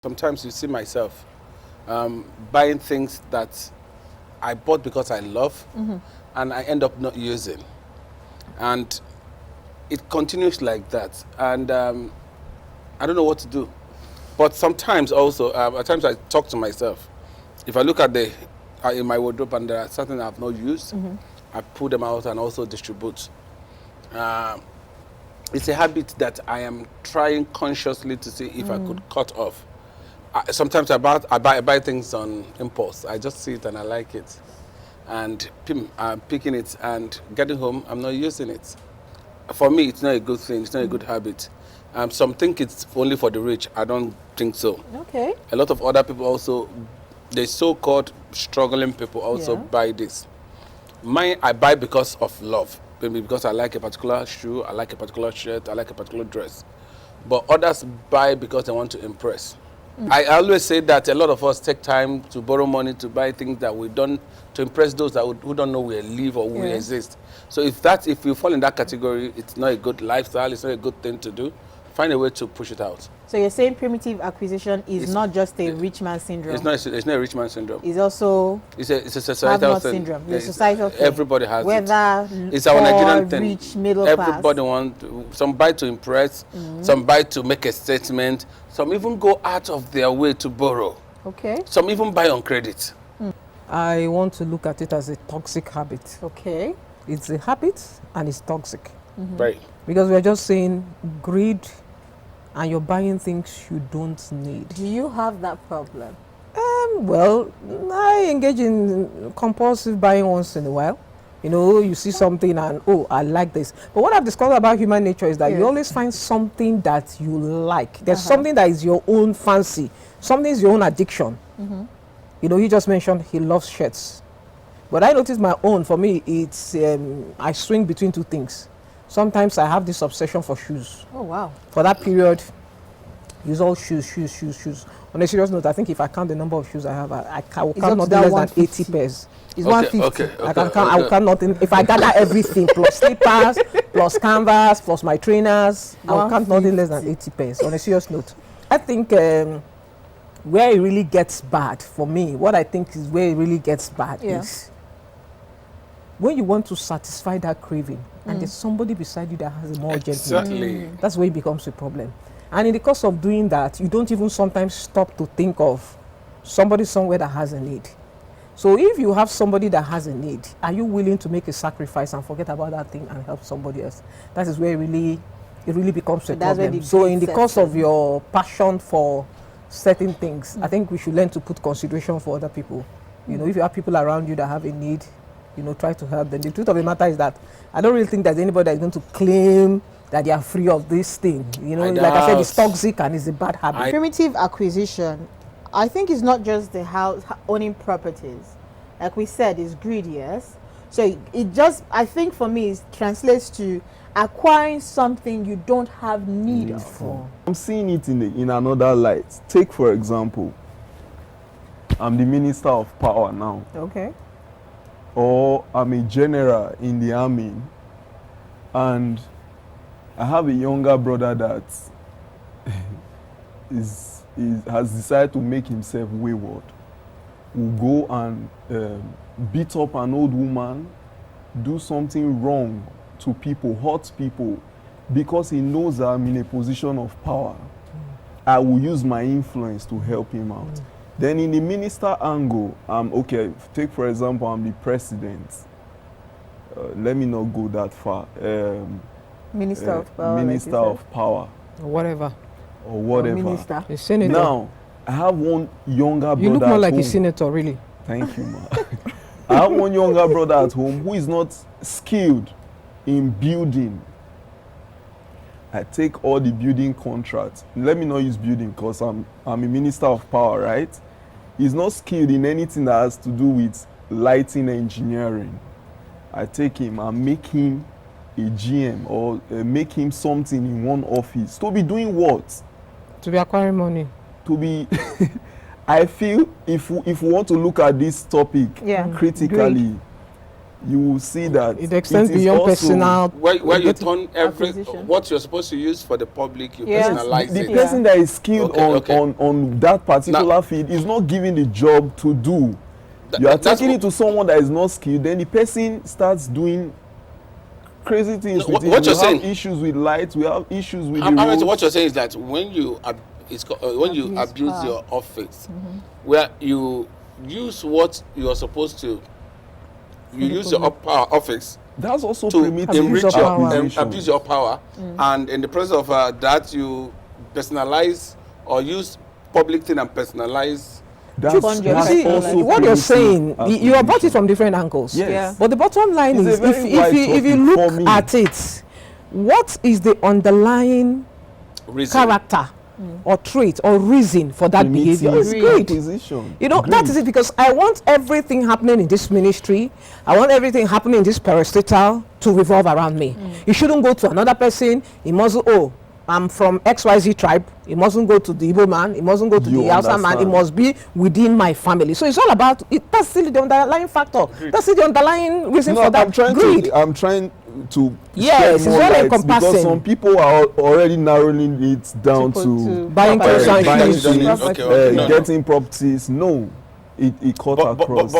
Sometimes you see myself buying things that I bought because I love and I end up not using. And it continues like that. And I don't know what to do. But sometimes also, at times I talk to myself. If I look at the in my wardrobe and there are certain I've not used, I pull them out and also distribute. It's a habit that I am trying consciously to see if I could cut off. Sometimes I buy things on impulse. I just see it and I like it. And I'm picking it and getting home, I'm not using it. For me, it's not a good thing. It's not a good habit. Some think it's only for the rich. I don't think so. Okay. A lot of other people also, the so-called struggling people also buy this. Mine, I buy because of love. Maybe because I like a particular shoe, I like a particular shirt, I like a particular dress. But others buy because they want to impress. I always say that a lot of us take time to borrow money to buy things that we don't, to impress those that who don't know we live or we exist. So if you fall in that category, it's not a good lifestyle, it's not a good thing to do. Find a way to push it out. So you're saying primitive acquisition is not just a rich man syndrome? It's not a rich man syndrome. It's also it's a societal thing. syndrome. It's a societal thing. Everybody has Whether it. It's our Nigerian thing. Rich, middle Everybody wants, some buy to impress, some buy to make a statement, some even go out of their way to borrow. Okay. Some even buy on credit. I want to look at it as a toxic habit. Okay. It's a habit and it's toxic. Right. Because we're just saying greed and you're buying things you don't need. Do you have that problem? Well, I engage in compulsive buying once in a while. You know, you see something and, oh, I like this. But what I've discovered about human nature is that you always find something that you like. There's something that is your own fancy. Something is your own addiction. You know, he just mentioned he loves shirts. But I noticed my own, for me, it's, I swing between two things. Sometimes I have this obsession for shoes. Oh, wow. For that period, use all shoes. On a serious note, I think if I count the number of shoes I have, I will count not less than 80 pairs. It's 150. Okay, I will count nothing. If I gather everything, plus slippers, plus canvas, plus my trainers, I will count nothing less than 80 pairs. On a serious note, I think where it really gets bad for me, what I think is where it really gets bad is when you want to satisfy that craving and there's somebody beside you that has a more urgent need. That's where it becomes a problem. And in the course of doing that, you don't even sometimes stop to think of somebody somewhere that has a need. So if you have somebody that has a need, are you willing to make a sacrifice and forget about that thing and help somebody else? That is where it really becomes a problem. So in the course of your passion for certain things, I think we should learn to put consideration for other people. You know, if you have people around you that have a need, you know, try to help them. The truth of the matter is that I don't really think there's anybody that is going to claim that they are free of this thing. You know, like I said, it's toxic and it's a bad habit. Primitive acquisition, I think it's not just the house owning properties. Like we said, it's greed, yes. So it just, I think for me, it translates to acquiring something you don't have need of. I'm seeing it in another light. Take, for example, I'm the Minister of Power now. Okay. Or I'm a general in the army, and I have a younger brother that has decided to make himself wayward. Will go and beat up an old woman, do something wrong to people, hurt people, because he knows that I'm in a position of power. I will use my influence to help him out. Then in the minister angle, okay, take for example, I'm the president. Let me not go that far. Minister of Power. Minister of Power. Or whatever. Or whatever. Minister. A senator. Now, I have one younger brother. You look more at like home. a senator, really. Thank you, ma. I have one younger brother at home who is not skilled in building. I take all the building contracts. Let me not use building because I'm a minister of power, right? He's not skilled in anything that has to do with lighting engineering. I take him and make him a GM or make him something in one office. To be doing what? To be acquiring money. To be... I feel if we want to look at this topic critically, you will see that It extends it is beyond also personal. Where you turn Acquisition. what you're supposed to use for the public, you Yeah. personalize the it. person that is skilled Okay, okay. on that particular field is not given the job to do. You are That's taking what- it to someone that is not skilled, then the person starts doing crazy things No, with it. what We you're have saying- issues with light, we have issues with the What roads. you're saying is that when you when you Abuse abuse power. your office, where you use what you're supposed to, you use your office That's also to primitive enrich Abuse your of power. acquisition. abuse your power, and in the process of that, you personalize or use public thing and personalize. That's, Fund your You that's see, personal also life. what you're primitive saying, you are brought it acquisition. from different angles. Yes. Yeah. But the bottom line It's a is, very if wide you topic look for me. at it, what is the underlying Reason. character or trait or reason for that Primitive behavior? It's greed. acquisition. You know, that is it, because I want everything happening in this ministry, I want everything happening in this parastatal to revolve around me. It shouldn't go to another person. It mustn't, oh, I'm from XYZ tribe. It mustn't go to the Igbo man. It mustn't go to You the Hausa man. It understand. must be within my family. So it's all about it. That's still the underlying factor. That's still the underlying reason No, for that greed. I'm trying to Yes, shed it's more all light encompassing. because some people are already narrowing it down to Buying property. clothes and buying shoes. things, Okay, okay. No, no. getting properties. No, it cut But, across.